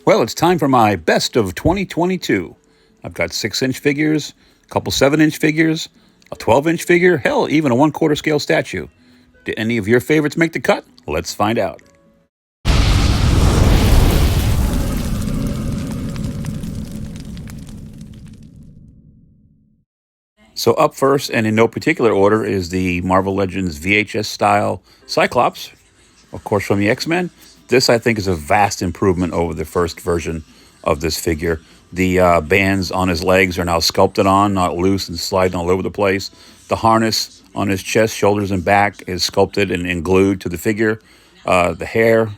Well, it's time for my best of 2022. I've got 6-inch figures, a couple 7-inch figures, a 12-inch figure, hell, even a 1/4 scale statue. Did any of your favorites make the cut? Let's find out. So up first, and in no particular order, is the Marvel Legends VHS style Cyclops, of course from the X-Men. This, I think, is a vast improvement over the first version of this figure. The bands on his legs are now sculpted on, not loose and sliding all over the place. The harness on his chest, shoulders, and back is sculpted and glued to the figure. The hair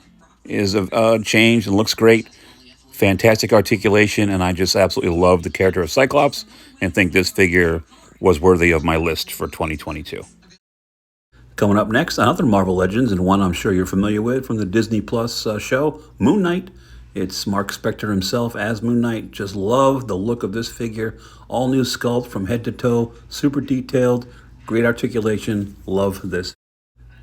is changed and looks great. Fantastic articulation, and I just absolutely love the character of Cyclops and think this figure was worthy of my list for 2022. Coming up next, another Marvel Legends, and one I'm sure you're familiar with from the Disney Plus show, Moon Knight. It's Mark Spector himself as Moon Knight. Just love the look of this figure. All new sculpt from head to toe, super detailed, great articulation. Love this.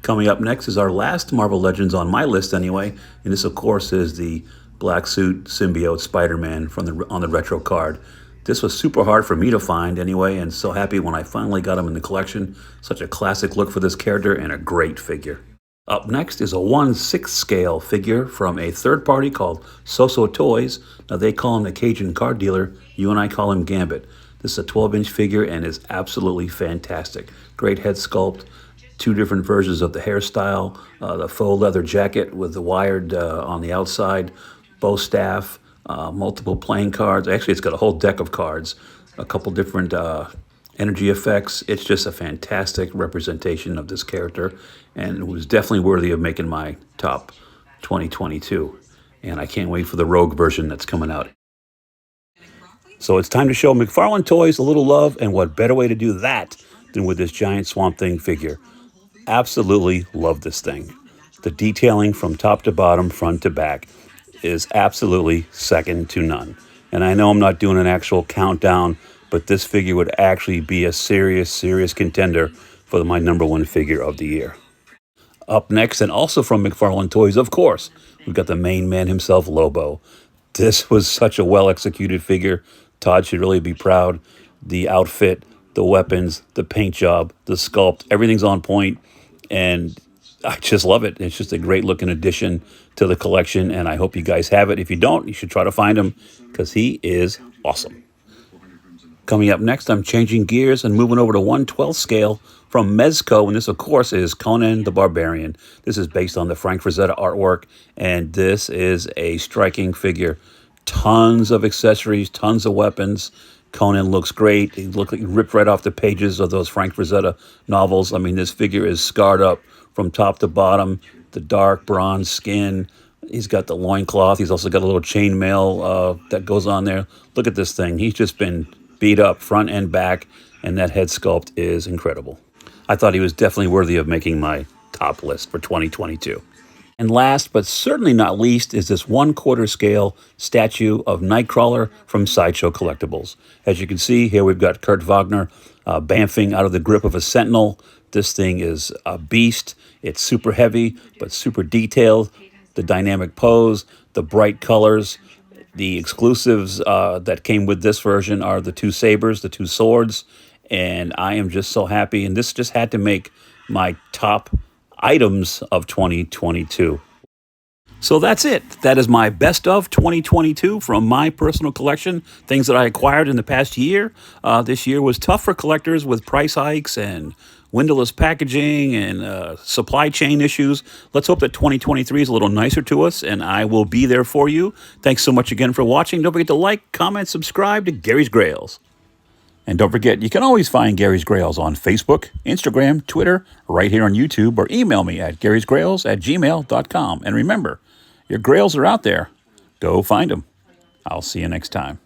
Coming up next is our last Marvel Legends on my list anyway, and this of course is the black suit symbiote Spider-Man on the retro card. This was super hard for me to find anyway, and so happy when I finally got him in the collection. Such a classic look for this character and a great figure. Up next is a 1/6 scale figure from a third party called So Toys. Now they call him the Cajun card dealer. You and I call him Gambit. This is a 12-inch figure and is absolutely fantastic. Great head sculpt, 2 different versions of the hairstyle, the faux leather jacket with the wired on the outside, bow staff, multiple playing cards. Actually, it's got a whole deck of cards, a couple different energy effects. It's just a fantastic representation of this character, and it was definitely worthy of making my top 2022. And I can't wait for the Rogue version that's coming out. So it's time to show McFarlane Toys a little love, and what better way to do that than with this giant Swamp Thing figure. Absolutely love this thing. The detailing from top to bottom, front to back, is absolutely second to none. And I know I'm not doing an actual countdown, but this figure would actually be a serious contender for my #1 figure of the year. Up next, and also from McFarlane Toys, of course, we've got the main man himself, Lobo. This was such a well-executed figure. Todd should really be proud. The outfit, the weapons, the paint job, the sculpt, everything's on point, and I just love it. It's just a great looking addition to the collection, and I hope you guys have it. If you don't, you should try to find him because he is awesome. Coming up next, I'm changing gears and moving over to 1/12 scale from Mezco, and this, of course, is Conan the Barbarian. This is based on the Frank Frazetta artwork, and this is a striking figure. Tons of accessories, tons of weapons. Conan looks great. He looks like he ripped right off the pages of those Frank Frazetta novels. I mean, this figure is scarred up from top to bottom, the dark bronze skin. He's got the loincloth. He's also got a little chainmail that goes on there. Look at this thing. He's just been beat up front and back, and that head sculpt is incredible. I thought he was definitely worthy of making my top list for 2022. And last, but certainly not least, is this 1/4 scale statue of Nightcrawler from Sideshow Collectibles. As you can see, here we've got Kurt Wagner bamfing out of the grip of a sentinel. This thing is a beast. It's super heavy, but super detailed. The dynamic pose, the bright colors, the exclusives that came with this version are the 2 sabers, the 2 swords, and I am just so happy. And this just had to make my top items of 2022. So that's it. That is my best of 2022 from my personal collection, things that I acquired in the past year. This year was tough for collectors with price hikes and windowless packaging and supply chain issues. Let's hope that 2023 is a little nicer to us, and I will be there for you. Thanks so much again for watching. Don't forget to like, comment, subscribe to Gary's Grails. And don't forget, you can always find Gary's Grails on Facebook, Instagram, Twitter, right here on YouTube, or email me at garysgrails@gmail.com. And remember, your grails are out there. Go find them. I'll see you next time.